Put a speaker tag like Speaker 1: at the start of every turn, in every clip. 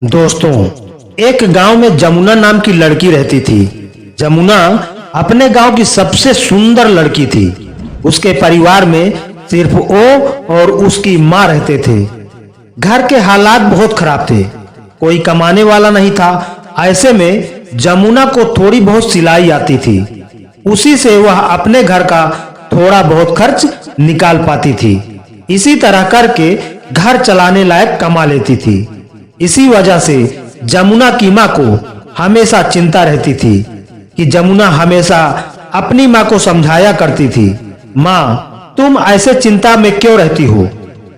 Speaker 1: दोस्तों, एक गांव में जमुना नाम की लड़की रहती थी। जमुना अपने गांव की सबसे सुंदर लड़की थी। उसके परिवार में सिर्फ वो और उसकी माँ रहते थे। घर के हालात बहुत खराब थे, कोई कमाने वाला नहीं था। ऐसे में जमुना को थोड़ी बहुत सिलाई आती थी, उसी से वह अपने घर का थोड़ा बहुत खर्च निकाल पाती थी। इसी तरह करके घर चलाने लायक कमा लेती थी। इसी वजह से जमुना की माँ को हमेशा चिंता रहती थी कि जमुना हमेशा अपनी माँ को समझाया करती थी, माँ तुम ऐसे चिंता में क्यों रहती हो?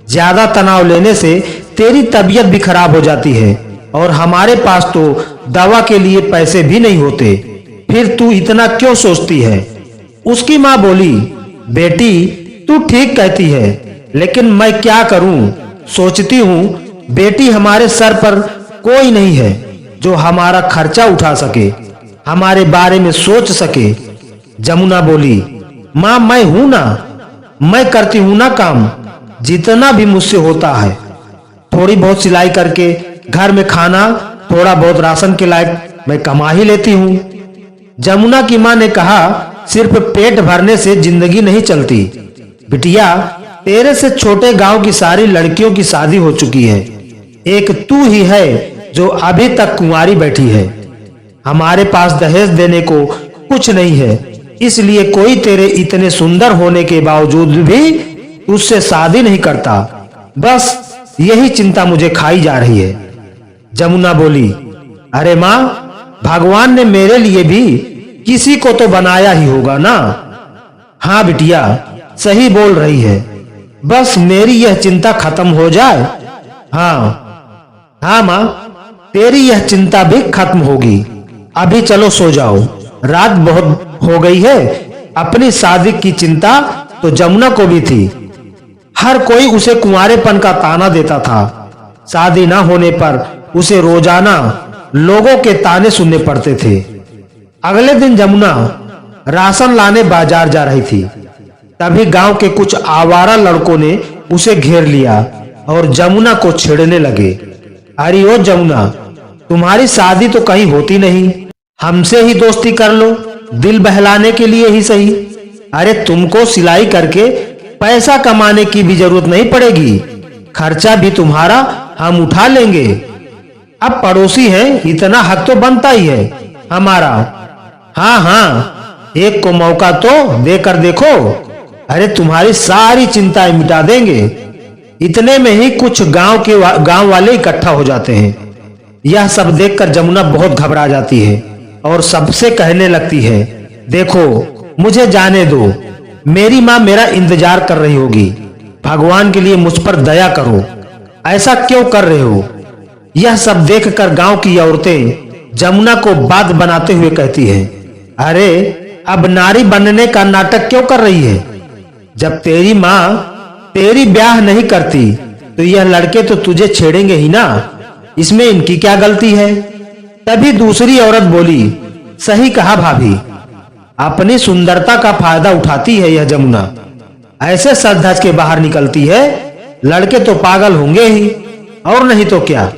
Speaker 1: ज्यादा तनाव लेने से तेरी तबीयत भी खराब हो जाती है और हमारे पास तो दवा के लिए पैसे भी नहीं होते, फिर तू इतना क्यों सोचती है? उसकी माँ बोली, बेटी तू ठीक कहती है, लेकिन मैं क्या करूं? सोचती हूँ बेटी हमारे सर पर कोई नहीं है जो हमारा खर्चा उठा सके, हमारे बारे में सोच सके। जमुना बोली, माँ मैं हूं ना, मैं करती हूं ना काम, जितना भी मुझसे होता है। थोड़ी बहुत सिलाई करके घर में खाना, थोड़ा बहुत राशन के लायक मैं कमा ही लेती हूँ। जमुना की माँ ने कहा, सिर्फ पेट भरने से जिंदगी नहीं चलती। बिटिया तेरे से छोटे गांव की सारी लड़कियों की शादी हो चुकी है, एक तू ही है जो अभी तक कुंवारी बैठी है। हमारे पास दहेज देने को कुछ नहीं है, इसलिए कोई तेरे इतने सुंदर होने के बावजूद भी उससे शादी नहीं करता। बस यही चिंता मुझे खाई जा रही है। जमुना बोली, अरे माँ, भगवान ने मेरे लिए भी किसी को तो बनाया ही होगा ना। हाँ बिटिया सही बोल रही है, बस मेरी यह चिंता खत्म हो जाए। हाँ माँ, तेरी यह चिंता भी खत्म होगी। अभी चलो सो जाओ, रात बहुत हो गई है। अपनी शादी की चिंता तो जमुना को भी थी। हर कोई उसे कुंवारेपन का ताना देता था। शादी ना होने पर उसे रोजाना लोगों के ताने सुनने पड़ते थे। अगले दिन जमुना राशन लाने बाजार जा रही थी, तभी गांव के कुछ आवारा लड़कों ने उसे घेर लिया और जमुना को छेड़ने लगे। अरे ओ जमुना, तुम्हारी शादी तो कहीं होती नहीं, हमसे ही दोस्ती कर लो, दिल बहलाने के लिए ही सही। अरे तुमको सिलाई करके पैसा कमाने की भी जरूरत नहीं पड़ेगी, खर्चा भी तुम्हारा हम उठा लेंगे। अब पड़ोसी हैं, इतना हक तो बनता ही है हमारा। हाँ, एक को मौका तो देकर देखो, अरे तुम्हारी सारी चिंताएं मिटा देंगे। इतने में ही कुछ गांव वाले इकट्ठा हो जाते हैं। यह सब देखकर जमुना बहुत घबरा जाती है और सबसे कहने लगती है, देखो मुझे जाने दो, मेरी माँ मेरा इंतजार कर रही होगी, भगवान के लिए मुझ पर दया करो, ऐसा क्यों कर रहे हो? यह सब देखकर गांव की औरतें जमुना को बात बनाते हुए कहती हैं, अरे अब नारी बनने का नाटक क्यों कर रही है? जब तेरी माँ तेरी ब्याह नहीं करती तो यह लड़के तो तुझे छेड़ेंगे ही ना, इसमें इनकी क्या गलती है? तभी दूसरी औरत बोली, सही कहा भाभी, अपनी सुंदरता का फायदा उठाती है यह जमुना, ऐसे सज धज के बाहर निकलती है, लड़के तो पागल होंगे ही, और नहीं तो क्या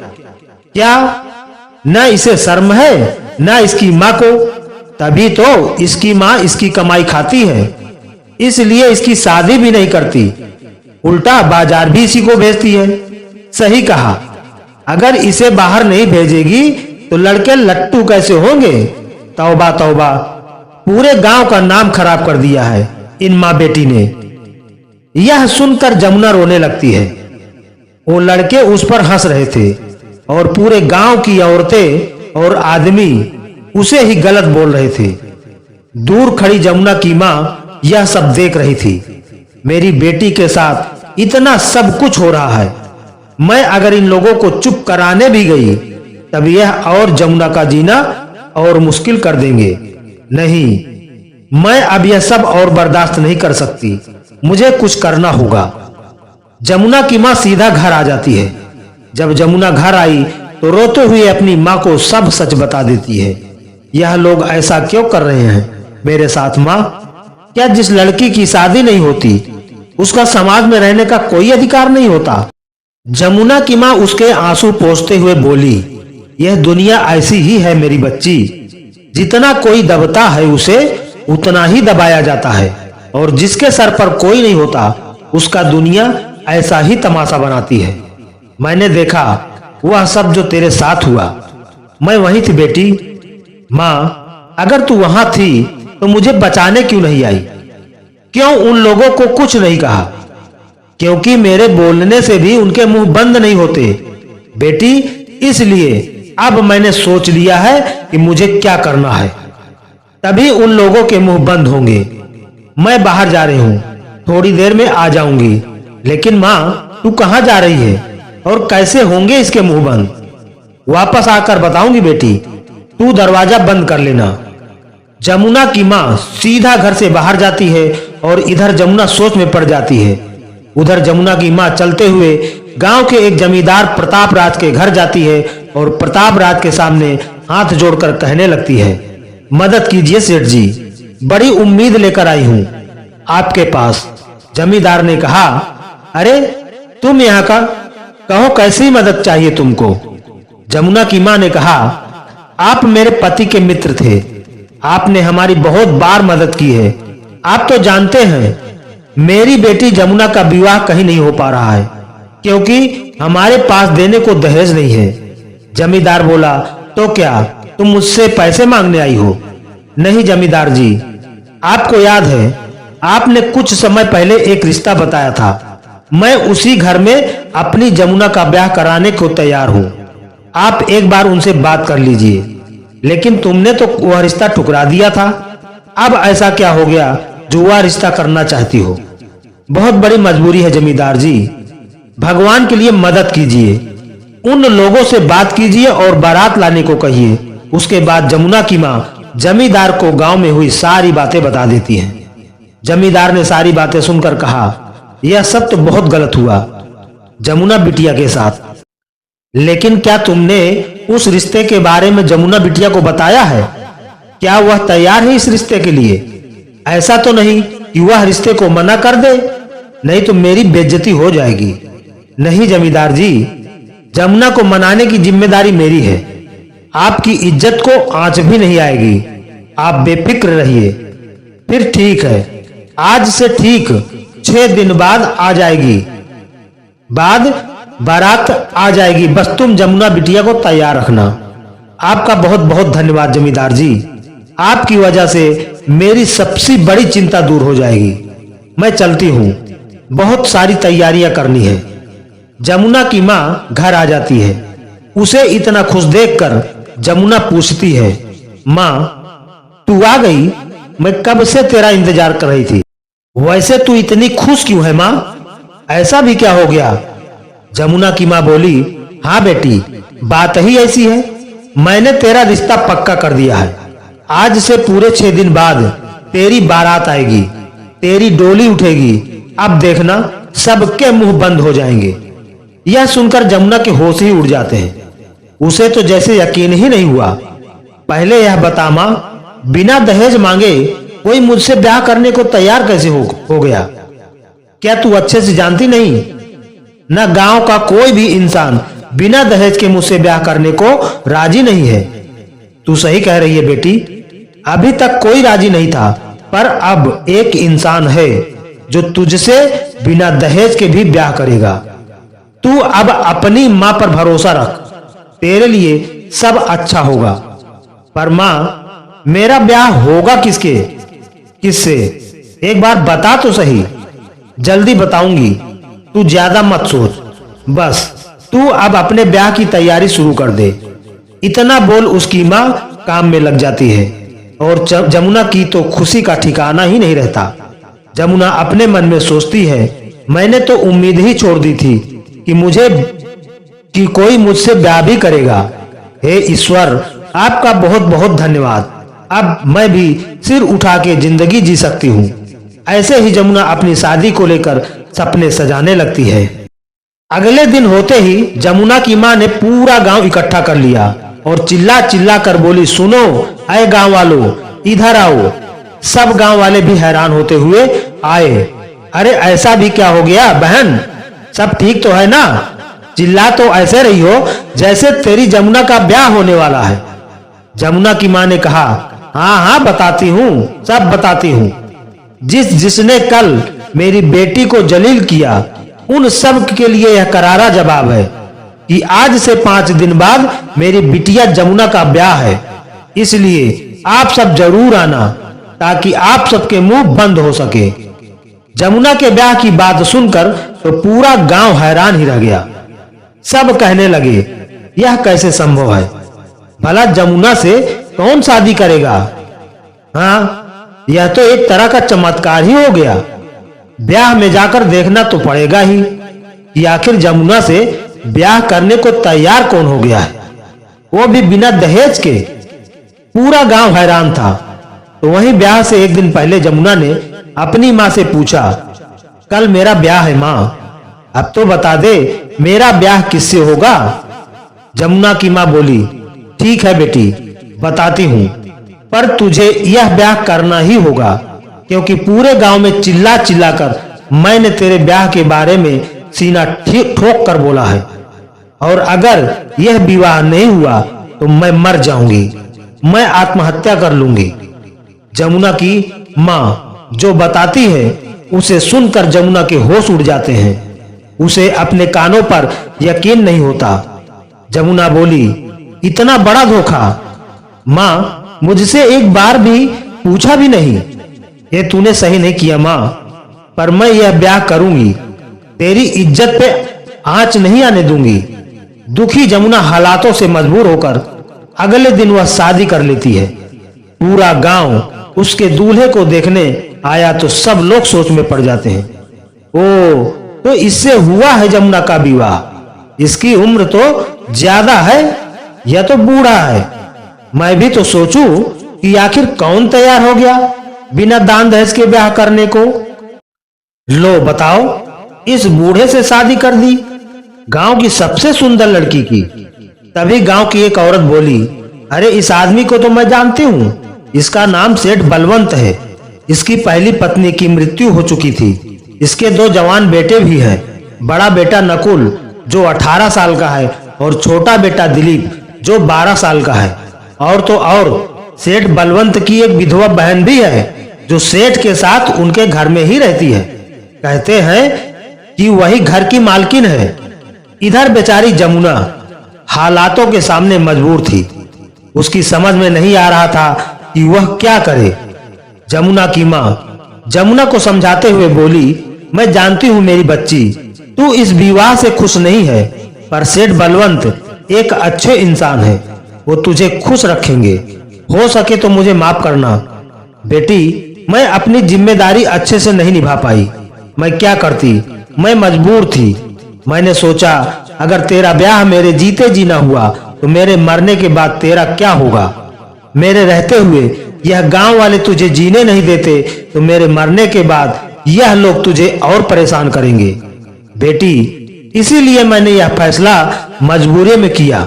Speaker 1: न इसे शर्म है न इसकी माँ को। तभी तो इसकी माँ इसकी कमाई खाती है, इसलिए इसकी शादी भी नहीं करती, उल्टा बाजार भी इसी को भेजती है। सही कहा, अगर इसे बाहर नहीं भेजेगी तो लड़के लट्टू कैसे होंगे? तौबा तौबा, पूरे गांव का नाम खराब कर दिया है इन माँ बेटी ने। यह सुनकर जमुना रोने लगती है। वो लड़के उस पर हंस रहे थे और पूरे गांव की औरतें और आदमी उसे ही गलत बोल रहे थे। दूर खड़ी जमुना की माँ यह सब देख रही थी। मेरी बेटी के साथ इतना सब कुछ हो रहा है, मैं अगर इन लोगों को चुप कराने भी गई तब यह और जमुना का जीना और मुश्किल कर देंगे। नहीं, मैं अब यह सब और बर्दाश्त नहीं कर सकती, मुझे कुछ करना होगा। जमुना की माँ सीधा घर आ जाती है। जब जमुना घर आई तो रोते हुए अपनी माँ को सब सच बता देती है। यह लोग ऐसा क्यों कर रहे हैं मेरे साथ माँ? क्या जिस लड़की की शादी नहीं होती उसका समाज में रहने का कोई अधिकार नहीं होता? जमुना की माँ उसके आंसू पोंछते हुए बोली, यह दुनिया ऐसी ही है मेरी बच्ची, जितना कोई दबता है उसे उतना ही दबाया जाता है, और जिसके सर पर कोई नहीं होता उसका दुनिया ऐसा ही तमाशा बनाती है। मैंने देखा वह सब जो तेरे साथ हुआ, मैं वहीं थी बेटी। माँ, अगर तू वहां थी तो मुझे बचाने क्यों नहीं आई? क्यों उन लोगों को कुछ नहीं कहा? क्योंकि मेरे बोलने से भी उनके मुंह बंद नहीं होते बेटी, इसलिए अब मैंने सोच लिया है कि मुझे क्या करना है, तभी उन लोगों के मुंह बंद होंगे। मैं बाहर जा रही हूं, थोड़ी देर में आ जाऊंगी। लेकिन माँ, तू कहां जा रही है और कैसे होंगे इसके मुंह बंद? वापस आकर बताऊंगी बेटी, तू दरवाजा बंद कर लेना। जमुना की माँ सीधा घर से बाहर जाती है और इधर जमुना सोच में पड़ जाती है। उधर जमुना की माँ चलते हुए गांव के एक जमींदार प्रताप राज के घर जाती है और प्रताप राज के सामने हाथ जोड़कर कहने लगती है, मदद कीजिए सेठ जी, बड़ी उम्मीद लेकर आई हूं आपके पास। जमींदार ने कहा, अरे तुम यहाँ का, कहो कैसी मदद चाहिए तुमको? जमुना की माँ ने कहा, आप मेरे पति के मित्र थे, आपने हमारी बहुत बार मदद की है। आप तो जानते हैं मेरी बेटी जमुना का विवाह कहीं नहीं हो पा रहा है, क्योंकि हमारे पास देने को दहेज नहीं है। जमींदार बोला, तो क्या तुम मुझसे पैसे मांगने आई हो? नहीं जमींदार जी, आपको याद है आपने कुछ समय पहले एक रिश्ता बताया था, मैं उसी घर में अपनी जमुना का ब्याह कराने को तैयार हूं। आप एक बार उनसे बात कर लीजिए। लेकिन तुमने तो वह रिश्ता ठुकरा दिया था, अब ऐसा क्या हो गया जो वह रिश्ता करना चाहती हो? बहुत बड़ी मजबूरी है जमींदार जी, भगवान के लिए मदद कीजिए। उन लोगों से बात कीजिए और बारात लाने को कहिए। उसके बाद जमुना की माँ जमींदार को गांव में हुई सारी बातें बता देती है। जमींदार ने सारी बातें सुनकर कहा, यह सब तो बहुत गलत हुआ जमुना बिटिया के साथ, लेकिन क्या तुमने उस रिश्ते के बारे में जमुना बिटिया को बताया है? क्या वह तैयार है इस रिश्ते के लिए? ऐसा तो नहीं कि वह रिश्ते को मना कर दे, नहीं तो मेरी बेइज्जती हो जाएगी। नहीं जमींदार जी, जमुना को मनाने की जिम्मेदारी मेरी है, आपकी इज्जत को आंच भी नहीं आएगी, आप बेफिक्र रहिए। फिर ठीक है, आज से ठीक 6 दिन बाद आ जाएगी, बाद बारात आ जाएगी, बस तुम जमुना बिटिया को तैयार रखना। आपका बहुत बहुत धन्यवाद जमींदार जी, आपकी वजह से मेरी सबसे बड़ी चिंता दूर हो जाएगी। मैं चलती हूँ, बहुत सारी तैयारियां करनी है। जमुना की माँ घर आ जाती है। उसे इतना खुश देखकर जमुना पूछती है, माँ तू आ गई? मैं कब से तेरा इंतजार कर रही थी। वैसे तू इतनी खुश क्यों है माँ, ऐसा भी क्या हो गया? जमुना की माँ बोली, हाँ बेटी, बात ही ऐसी है, मैंने तेरा रिश्ता पक्का कर दिया है। आज से पूरे 6 दिन बाद तेरी बारात आएगी, तेरी डोली उठेगी। अब देखना सबके मुंह बंद हो जाएंगे। यह सुनकर जमुना के होश ही उड़ जाते हैं। उसे तो जैसे यकीन ही नहीं हुआ। पहले यह बता माँ, बिना दहेज मांगे कोई मुझसे ब्याह करने को तैयार कैसे हो गया? क्या तू अच्छे से जानती नहीं, न गांव का कोई भी इंसान बिना दहेज के मुझसे ब्याह करने को राजी नहीं है। तू सही कह रही है बेटी, अभी तक कोई राजी नहीं था, पर अब एक इंसान है जो तुझसे बिना दहेज के भी ब्याह करेगा। तू अब अपनी माँ पर भरोसा रख, तेरे लिए सब अच्छा होगा। पर माँ, मेरा ब्याह होगा किससे? एक बार बता तो सही। जल्दी बताऊंगी, तू ज्यादा मत सोच, बस तू अब अपने ब्याह की तैयारी शुरू कर दे। इतना बोल उसकी माँ काम में लग जाती है और जमुना की तो खुशी का ठिकाना ही नहीं रहता। जमुना अपने मन में सोचती है, मैंने तो उम्मीद ही छोड़ दी थी कि कोई मुझसे ब्याह भी करेगा। हे ईश्वर, आपका बहुत बहुत धन्यवाद, अब मैं भी सिर उठा के जिंदगी जी सकती हूँ। ऐसे ही जमुना अपनी शादी को लेकर सपने सजाने लगती है। अगले दिन होते ही जमुना की माँ ने पूरा गांव इकट्ठा कर लिया और चिल्ला चिल्ला कर बोली, सुनो ऐ गांव वालों, इधर आओ। सब गांव वाले भी हैरान होते हुए आए। अरे ऐसा भी क्या हो गया बहन, सब ठीक तो है ना? चिल्ला तो ऐसे रही हो जैसे तेरी जमुना का ब्याह होने वाला है। जमुना की मां ने कहा, हाँ हाँ बताती हूँ, सब बताती हूँ। जिसने कल मेरी बेटी को जलील किया उन सब के लिए यह करारा जवाब है कि आज से 5 दिन बाद मेरी बिटिया जमुना का ब्याह है। इसलिए आप सब जरूर आना ताकि आप सबके मुंह बंद हो सके। जमुना के ब्याह की बात सुनकर तो पूरा गांव हैरान ही रह गया। सब कहने लगे, यह कैसे संभव है? भला जमुना से कौन शादी करेगा? हाँ, यह तो एक तरह का चमत्कार ही हो गया। ब्याह में जाकर देखना तो पड़ेगा ही कि आखिर जमुना से ब्याह करने को तैयार कौन हो गया है, वो भी बिना दहेज के। पूरा गांव हैरान था। तो वहीं ब्याह से एक दिन पहले जमुना ने अपनी मां से पूछा, कल मेरा ब्याह है मां, अब तो बता दे मेरा ब्याह किससे होगा? जमुना की मां बोली, ठीक है बेटी, बताती हूं, पर तुझे यह ब्याह करना ही होगा क्योंकि पूरे गांव में चिल्ला चिल्ला कर मैंने तेरे ब्याह के बारे में सीना ठोक कर बोला है, और अगर यह विवाह नहीं हुआ तो मैं मर जाऊंगी, मैं आत्महत्या कर लूंगी। जमुना की मां जो बताती है उसे सुनकर जमुना के होश उड़ जाते हैं। उसे अपने कानों पर यकीन नहीं होता। जमुना बोली, इतना बड़ा धोखा? मां, मुझसे एक बार भी पूछा भी नहीं। ये तूने सही नहीं किया मां, पर मैं यह ब्याह करूंगी, तेरी इज्जत पे आंच नहीं आने दूंगी। दुखी जमुना हालातों से मजबूर होकर अगले दिन वह शादी कर लेती है। पूरा गांव उसके दूल्हे को देखने आया तो सब लोग सोच में पड़ जाते हैं। ओ, तो इससे हुआ है जमुना का विवाह? इसकी उम्र तो ज्यादा है, यह तो बूढ़ा है। मैं भी तो सोचूं कि आखिर कौन तैयार हो गया बिना दान दहेज के ब्याह करने को। लो बताओ, इस बूढ़े से शादी कर दी, गांव की सबसे सुंदर लड़की की। तभी गांव की एक औरत बोली, अरे इस आदमी को तो मैं जानती हूँ, इसका नाम सेठ बलवंत है। इसकी पहली पत्नी की मृत्यु हो चुकी थी। इसके 2 जवान बेटे भी हैं। बड़ा बेटा नकुल जो 18 साल का है और छोटा बेटा दिलीप जो 12 साल का है। और तो और सेठ बलवंत की एक विधवा बहन भी है जो सेठ के साथ उनके घर में ही रहती है। कहते हैं कि वही घर की मालकिन है। इधर बेचारी जमुना हालातों के सामने मजबूर थी। उसकी समझ में नहीं आ रहा था कि वह क्या करे। जमुना की मां जमुना को समझाते हुए बोली, मैं जानती हूं मेरी बच्ची, तू इस विवाह से खुश नहीं है, पर सेठ बलवंत एक अच्छे इंसान है, वो तुझे खुश रखेंगे। हो सके तो मुझे माफ करना बेटी, मैं अपनी जिम्मेदारी अच्छे से नहीं निभा पाई। मैं क्या करती, मैं मजबूर थी। मैंने सोचा अगर तेरा ब्याह मेरे जीते जी ना हुआ तो मेरे मरने के बाद तेरा क्या होगा। मेरे रहते हुए यह गांव वाले तुझे जीने नहीं देते तो मेरे मरने के बाद यह लोग तुझे और परेशान करेंगे। बेटी, इसीलिए मैंने यह फैसला मजबूरी में किया,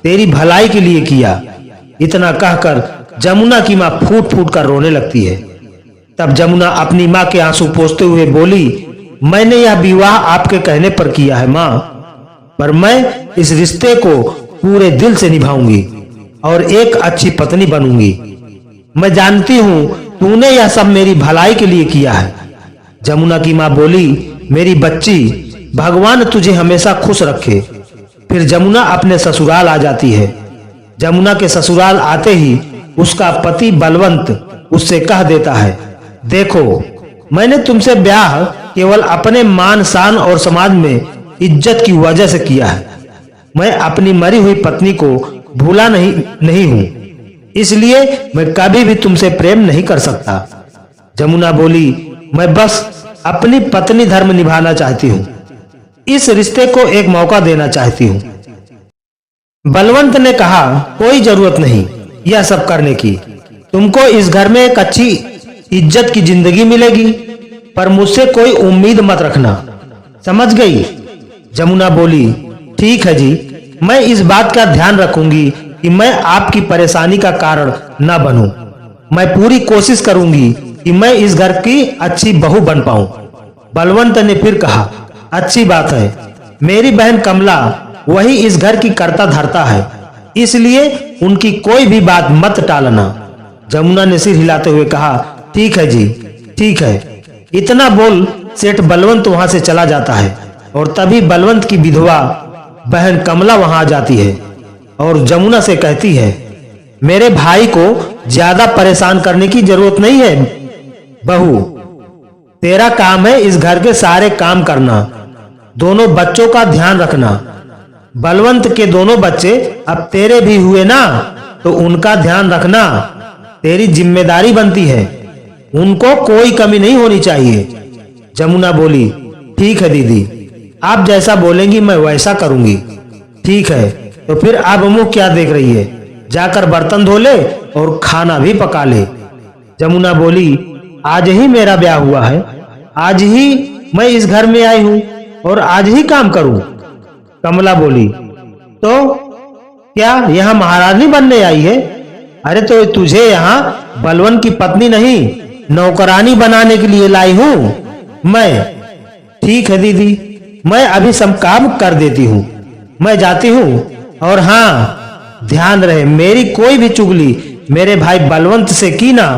Speaker 1: तेरी भलाई के लिए किया। इतना कहकर जमुना की मां फूट फूट कर रोने लगती है। तब जमुना अपनी मां के आंसू पोंछते हुए बोली, मैंने यह विवाह आपके कहने पर किया है मां, पर मैं इस रिश्ते को पूरे दिल से निभाऊंगी और एक अच्छी पत्नी बनूंगी। मैं जानती हूं तूने यह सब मेरी भलाई के लिए किया है। जमुना की मां बोली, मेरी बच्ची, भगवान तुझे हमेशा खुश रखे। फिर जमुना अपने ससुराल आ जाती है। जमुना के ससुराल आते ही उसका पति बलवंत उससे कह देता है, देखो मैंने तुमसे ब्याह केवल अपने मान शान और समाज में इज्जत की वजह से किया है। मैं अपनी मरी हुई पत्नी को भूला नहीं हूं, इसलिए मैं कभी भी तुमसे प्रेम नहीं कर सकता। जमुना बोली, मैं बस अपनी पत्नी धर्म निभाना चाहती हूँ, इस रिश्ते को एक मौका देना चाहती हूँ। बलवंत ने कहा, कोई जरूरत नहीं यह सब करने की, तुमको इस घर में एक अच्छी इज्जत की जिंदगी मिलेगी, पर मुझसे कोई उम्मीद मत रखना, समझ गई? जमुना बोली, ठीक है जी, मैं इस बात का ध्यान रखूंगी कि मैं आपकी परेशानी का कारण न बनूं। मैं पूरी कोशिश करूंगी कि मैं इस घर की अच्छी बहू बन पाऊं। बलवंत ने फिर कहा, अच्छी बात है, मेरी बहन कमला वही इस घर की कर्ता धर्ता है, इसलिए उनकी कोई भी बात मत टालना। जमुना ने सिर हिलाते हुए कहा, ठीक है जी, ठीक है। इतना बोल सेठ बलवंत वहां से चला जाता है और तभी बलवंत की विधवा बहन कमला वहां आ जाती है और जमुना से कहती है, मेरे भाई को ज्यादा परेशान करने की जरूरत नहीं है बहू, तेरा काम है इस घर के सारे काम करना, दोनों बच्चों का ध्यान रखना। बलवंत के दोनों बच्चे अब तेरे भी हुए ना, तो उनका ध्यान रखना तेरी जिम्मेदारी बनती है, उनको कोई कमी नहीं होनी चाहिए। जमुना बोली, ठीक है दीदी, आप जैसा बोलेंगी मैं वैसा करूंगी। ठीक है, तो फिर अब मुंह क्या देख रही है, जाकर बर्तन धो ले और खाना भी पका ले। जमुना बोली, आज ही मेरा ब्याह हुआ है, आज ही मैं इस घर में आई हूं और आज ही काम करूं। कमला बोली, तो क्या यहाँ महारानी बनने आई है? अरे तो तुझे यहाँ बलवंत की पत्नी नहीं नौकरानी बनाने के लिए लाई हूं मैं। ठीक है दीदी, मैं अभी सब काम कर देती हूँ, मैं जाती हूँ। और हाँ, ध्यान रहे मेरी कोई भी चुगली मेरे भाई बलवंत से की ना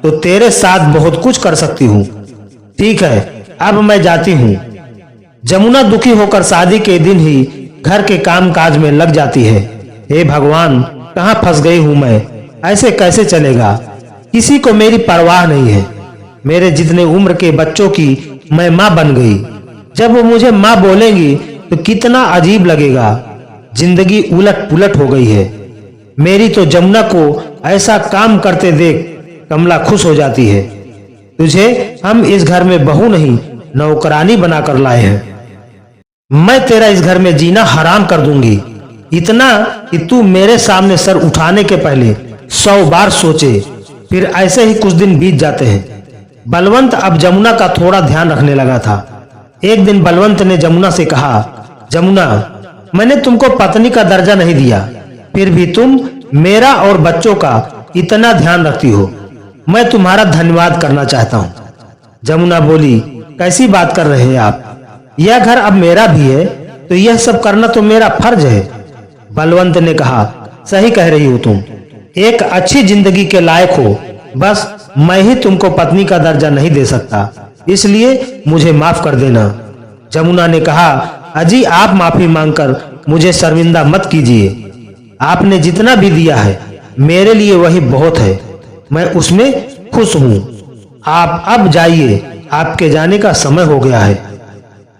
Speaker 1: तो तेरे साथ बहुत कुछ कर सकती हूँ। ठीक है, अब मैं जाती हूँ। जमुना दुखी होकर शादी के दिन ही घर के काम काज में लग जाती है। हे भगवान, कहाँ फंस गई हूँ मैं, ऐसे कैसे चलेगा, किसी को मेरी परवाह नहीं है। मेरे जितने उम्र के बच्चों की मैं माँ बन गई, जब वो मुझे माँ बोलेंगी तो कितना अजीब लगेगा। जिंदगी उलट पुलट हो गई है। मेरी तो जमुना को ऐसा काम करते देख कमला खुश हो जाती है। तुझे हम इस घर में बहू नहीं नौकरानी बनाकर लाए हैं। मैं तेरा इस घर में जीना हराम कर दूंगी, इतना कि तू मेरे सामने सर उठाने के पहले 100 बार सोचे। फिर ऐसे ही कुछ दिन बीत जाते हैं। बलवंत अब जमुना का थोड़ा ध्यान रखने लगा था। एक दिन बलवंत ने जमुना से कहा, जमुना, मैंने तुमको पत्नी का दर्जा नहीं दिया, फिर भी तुम मेरा और बच्चों का इतना ध्यान रखती हो, मैं तुम्हारा धन्यवाद करना चाहता हूँ। जमुना बोली, कैसी बात कर रहे हैं आप, यह घर अब मेरा भी है तो यह सब करना तो मेरा फर्ज है। बलवंत ने कहा, सही कह रही हो तुम, एक अच्छी जिंदगी के लायक हो, बस मैं ही तुमको पत्नी का दर्जा नहीं दे सकता, इसलिए मुझे माफ कर देना। जमुना ने कहा, अजी आप माफी मांगकर मुझे शर्मिंदा मत कीजिए, आपने जितना भी दिया है मेरे लिए वही बहुत है, मैं उसमें खुश हूँ। आप अब जाइए, आपके जाने का समय हो गया है।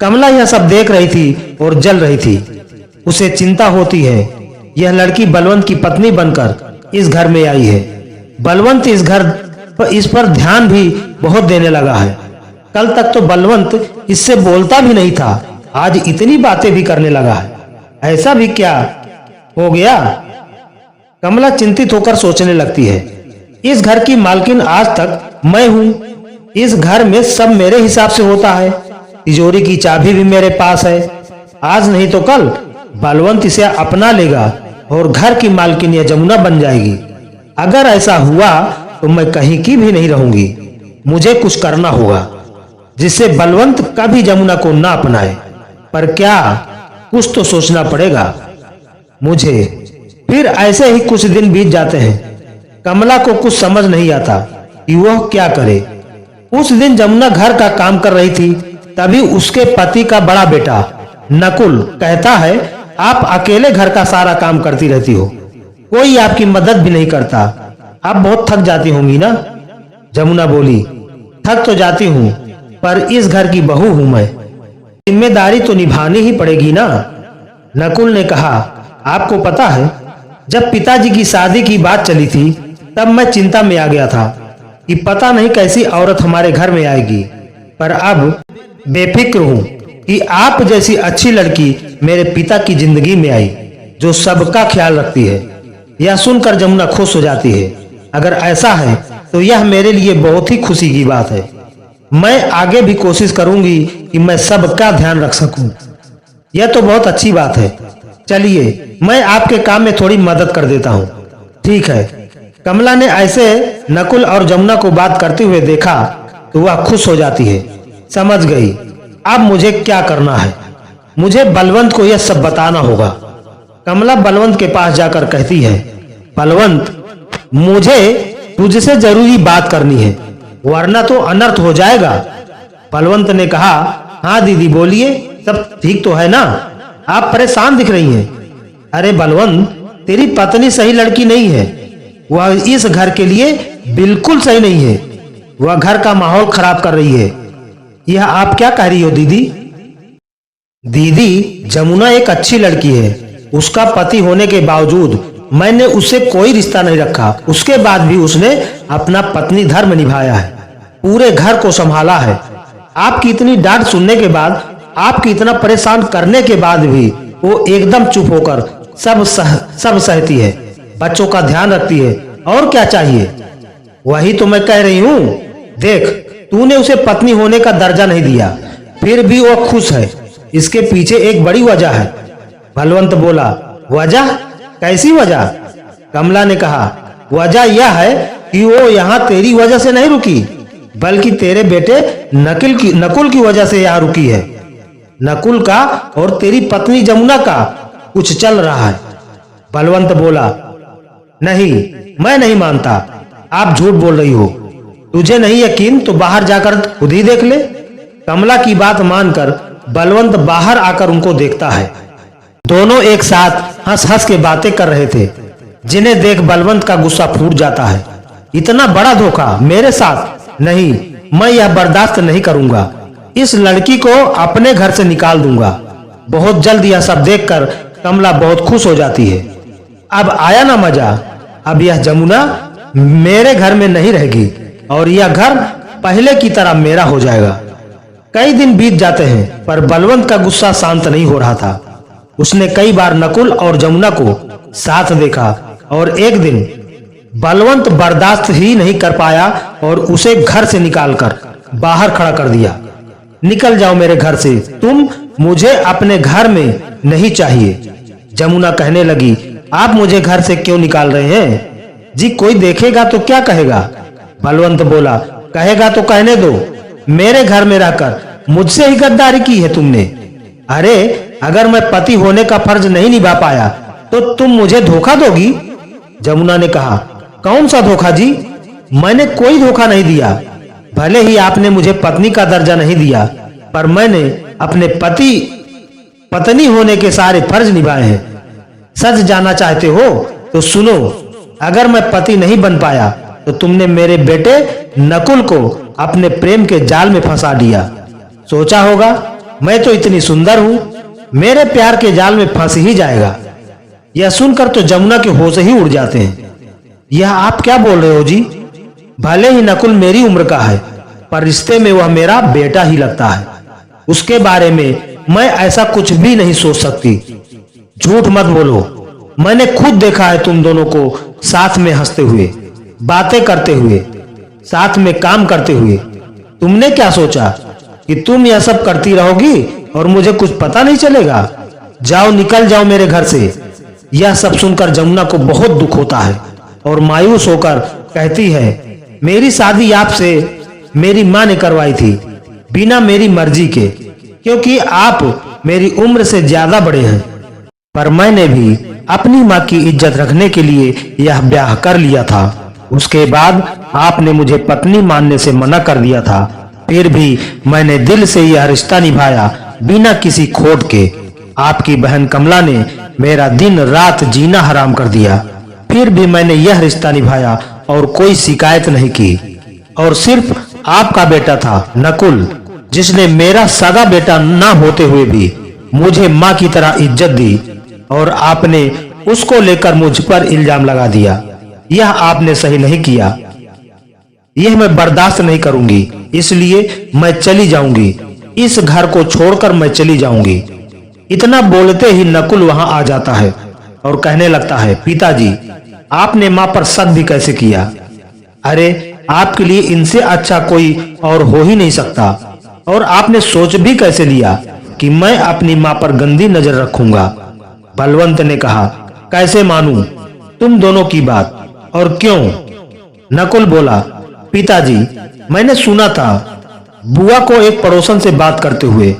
Speaker 1: कमला यह सब देख रही थी और जल रही थी। उसे चिंता होती है, यह लड़की बलवंत की पत्नी बनकर इस घर में आई है। बलवंत इस पर ध्यान भी बहुत देने लगा है। कल तक तो बलवंत इससे बोलता भी नहीं था, आज इतनी बातें भी करने लगा है, ऐसा भी क्या हो गया? कमला चिंतित होकर सोचने लगती है, इस घर की मालकिन आज तक मैं हूँ, इस घर में सब मेरे हिसाब से होता है, तिजोरी की चाबी भी मेरे पास है। आज नहीं तो कल बलवंत इसे अपना लेगा और घर की मालकिन यह जमुना बन जाएगी। अगर ऐसा हुआ तो मैं कहीं की भी नहीं रहूंगी। मुझे कुछ करना होगा जिससे बलवंत कभी जमुना को ना अपनाए। पर क्या, कुछ तो सोचना पड़ेगा मुझे। फिर ऐसे ही कुछ दिन बीत जाते हैं। कमला को कुछ समझ नहीं आता कि वह क्या करे। उस दिन जमुना घर का काम कर रही थी, तभी उसके पति का बड़ा बेटा नकुल कहता है, आप अकेले घर का सारा काम करती रहती हो, कोई आपकी मदद भी नहीं करता, आप बहुत थक जाती होंगी ना। जमुना बोली, थक तो जाती हूँ, पर इस घर की बहू हूं मैं, जिम्मेदारी तो निभानी ही पड़ेगी ना। नकुल ने कहा, आपको पता है, जब पिताजी की शादी की बात चली थी तब मैं चिंता में आ गया था कि पता नहीं कैसी औरत हमारे घर में आएगी, पर अब बेफिक्र हूं कि आप जैसी अच्छी लड़की मेरे पिता की जिंदगी में आई जो सबका ख्याल रखती है। यह सुनकर जमुना खुश हो जाती है। अगर ऐसा है तो यह मेरे लिए बहुत ही खुशी की बात है। मैं आगे भी कोशिश करूंगी कि मैं सबका ध्यान रख सकूं। यह तो बहुत अच्छी बात है। चलिए, मैं आपके काम में थोड़ी मदद कर देता हूं। ठीक है। कमला ने ऐसे नकुल और जमुना को बात करते हुए देखा तो वह खुश हो जाती है। समझ गई अब मुझे क्या करना है। मुझे बलवंत को यह सब बताना होगा। कमला बलवंत के पास जाकर कहती है, बलवंत, मुझे तुझसे जरूरी बात करनी है, वरना तो अनर्थ हो जाएगा। बलवंत ने कहा, हाँ दीदी बोलिए, सब ठीक तो है ना? आप परेशान दिख रही हैं। अरे बलवंत, तेरी पत्नी सही लड़की नहीं है। वह इस घर के लिए बिल्कुल सही नहीं है। वह घर का माहौल खराब कर रही है। यह आप क्या कह रही हो दीदी? दीदी, जमुना एक अच्छी लड़की है। उसका पति होने के बावजूद मैंने उससे कोई रिश्ता नहीं रखा। उसके बाद भी उसने अपना पत्नी धर्म निभाया है, पूरे घर को संभाला है। आपकी इतनी डांट सुनने के बाद, आपकी इतना परेशान करने के बाद भी वो एकदम चुप होकर सब सहती है, बच्चों का ध्यान रखती है। और क्या चाहिए? वही तो मैं कह रही हूँ। देख, तूने उसे पत्नी होने का दर्जा नहीं दिया, फिर भी वो खुश है। इसके पीछे एक बड़ी वजह है। बलवंत बोला, वजह? कैसी वजह? कमला ने कहा, वजह यह है कि वो यहाँ तेरी वजह से नहीं रुकी, बल्कि तेरे बेटे नकुल की वजह से यहाँ रुकी है। नकुल का और तेरी पत्नी जमुना का कुछ चल रहा है। बलवंत बोला, नहीं, मैं नहीं मानता। आप झूठ बोल रही हो। तुझे नहीं यकीन तो बाहर जाकर खुद ही देख ले। कमला की बात मानकर बलवंत बाहर आकर उनको देखता है। दोनों एक साथ हंस हंस के बातें कर रहे थे, जिन्हें देख बलवंत का गुस्सा फूट जाता है। इतना बड़ा धोखा मेरे साथ? नहीं, मैं यह बर्दाश्त नहीं करूंगा। इस लड़की को अपने घर से निकाल दूंगा। बहुत जल्द यह सब देखकर कमला बहुत खुश हो जाती है। अब आया ना मजा। अब यह जमुना मेरे घर में नहीं रहेगी और यह घर पहले की तरह मेरा हो जाएगा। कई दिन बीत जाते हैं, पर बलवंत का गुस्सा शांत नहीं हो रहा था। उसने कई बार नकुल और जमुना को साथ देखा और एक दिन बलवंत बर्दाश्त ही नहीं कर पाया और उसे घर से निकालकर बाहर खड़ा कर दिया। निकल जाओ मेरे घर से, तुम मुझे अपने घर में नहीं चाहिए। जमुना कहने लगी, आप मुझे घर से क्यों निकाल रहे हैं? जी, कोई देखेगा तो क्या कहेगा? बलवंत बोला, कहेगा तो कहने दो। मेरे घर में रहकर मुझसे ही गद्दारी की है तुमने। अरे, अगर मैं पति होने का फर्ज नहीं निभा पाया तो तुम मुझे धोखा दोगी? जमुना ने कहा, कौन सा धोखा जी? मैंने कोई धोखा नहीं दिया। भले ही आपने मुझे पत्नी का दर्जा नहीं दिया, पर मैंने अपने पत्नी होने के सारे फर्ज निभाए हैं। सच जानना चाहते हो तो सुनो, अगर मैं पति नहीं बन पाया तो तुमने मेरे बेटे नकुल को अपने प्रेम के जाल में फंसा दिया। सोचा होगा मैं तो इतनी सुंदर हूं, मेरे प्यार के जाल में फंस ही जाएगा। यह सुनकर तो जमुना के होश ही उड़ जाते हैं। यह आप क्या बोल रहे हो जी? भले ही नकुल मेरी उम्र का है, पर रिश्ते में वह मेरा बेटा ही लगता है। उसके बारे में मैं ऐसा कुछ भी नहीं सोच सकती। झूठ मत बोलो। मैंने खुद देखा है तुम दोनों को साथ में हंसते हुए, बातें करते हुए, साथ में काम करते हुए। तुमने क्या सोचा कि तुम यह सब करती रहोगी और मुझे कुछ पता नहीं चलेगा? जाओ, निकल जाओ मेरे घर से। यह सब सुनकर जमुना को बहुत दुख होता है और मायूस होकर कहती है, मेरी शादी आपसे मेरी माँ ने करवाई थी, बिना मेरी मर्जी के, क्योंकि आप मेरी उम्र से ज्यादा बड़े हैं। पर मैंने भी अपनी माँ की इज्जत रखने के लिए यह ब्याह कर लिया था। उसके बाद आपने मुझे पत्नी मानने से मना कर दिया था, फिर भी मैंने दिल से यह रिश्ता निभाया बिना किसी खोट के। आपकी बहन कमला ने मेरा दिन रात जीना हराम कर दिया, फिर भी मैंने यह रिश्ता निभाया और कोई शिकायत नहीं की। और सिर्फ आपका बेटा था नकुल, जिसने मेरा सगा बेटा ना होते हुए भी मुझे माँ की तरह इज्जत दी, और आपने उसको लेकर मुझ पर इल्जाम लगा दिया। यह आपने सही नहीं किया। यह मैं बर्दाश्त नहीं करूंगी, इसलिए मैं चली जाऊंगी। इस घर को छोड़कर मैं चली जाऊंगी। इतना बोलते ही नकुल वहां आ जाता है और कहने लगता है, पिताजी, आपने माँ पर शक भी कैसे किया? अरे, आपके लिए इनसे अच्छा कोई और हो ही नहीं सकता। और आपने सोच भी कैसे लिया कि मैं अपनी माँ पर गंदी नजर रखूंगा? बलवंत ने कहा, कैसे मानूं तुम दोनों की बात, और क्यों? नकुल बोला, पिताजी, मैंने सुना था बुआ को एक पड़ोसन से बात करते हुए।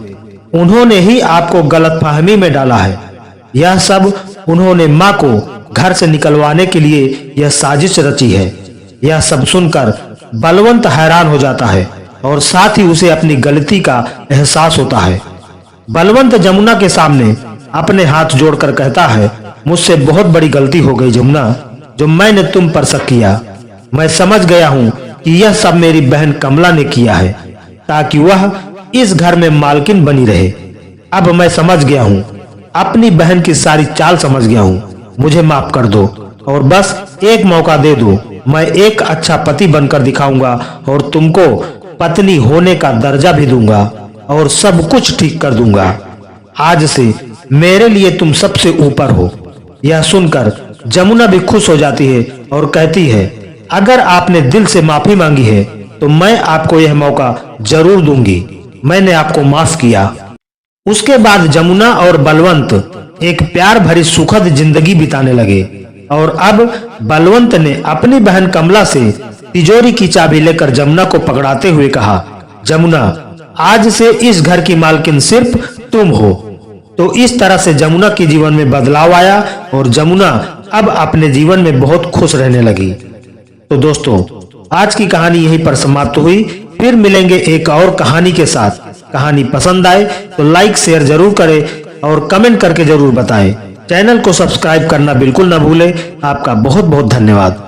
Speaker 1: उन्होंने ही आपको गलतफहमी में डाला है। यह सब उन्होंने माँ को घर से निकलवाने के लिए यह साजिश रची है। यह सब सुनकर बलवंत हैरान हो जाता है और साथ ही उसे अपनी गलती का एहसास होता है। बलवंत जमुना के सामने अपने हाथ जोड़कर कहता है, मुझसे बहुत बड़ी गलती हो गई जमुना, जो मैंने तुम पर शक किया। मैं समझ गया हूँ कि यह सब मेरी बहन कमला ने किया है ताकि वह इस घर में मालकिन बनी रहे। अब मैं समझ गया हूँ, अपनी बहन की सारी चाल समझ गया हूँ। मुझे माफ कर दो और बस एक मौका दे दो। मैं एक अच्छा पति बनकर दिखाऊंगा और तुमको पत्नी होने का दर्जा भी दूंगा और सब कुछ ठीक कर दूंगा। आज से मेरे लिए तुम सबसे ऊपर हो। यह सुनकर जमुना भी खुश हो जाती है और कहती है, अगर आपने दिल से माफी मांगी है तो मैं आपको यह मौका जरूर दूंगी। मैंने आपको माफ किया। उसके बाद जमुना और बलवंत एक प्यार भरी सुखद जिंदगी बिताने लगे और अब बलवंत ने अपनी बहन कमला से तिजोरी की चाबी लेकर जमुना को पकड़ाते हुए कहा, जमुना, आज से इस घर की मालकिन सिर्फ तुम हो। तो इस तरह से जमुना के जीवन में बदलाव आया और जमुना अब अपने जीवन में बहुत खुश रहने लगी। तो दोस्तों, आज की कहानी यहीं पर समाप्त हुई। फिर मिलेंगे एक और कहानी के साथ। कहानी पसंद आए तो लाइक शेयर जरूर करें और कमेंट करके जरूर बताएं। चैनल को सब्सक्राइब करना बिल्कुल ना भूलें। आपका बहुत बहुत धन्यवाद।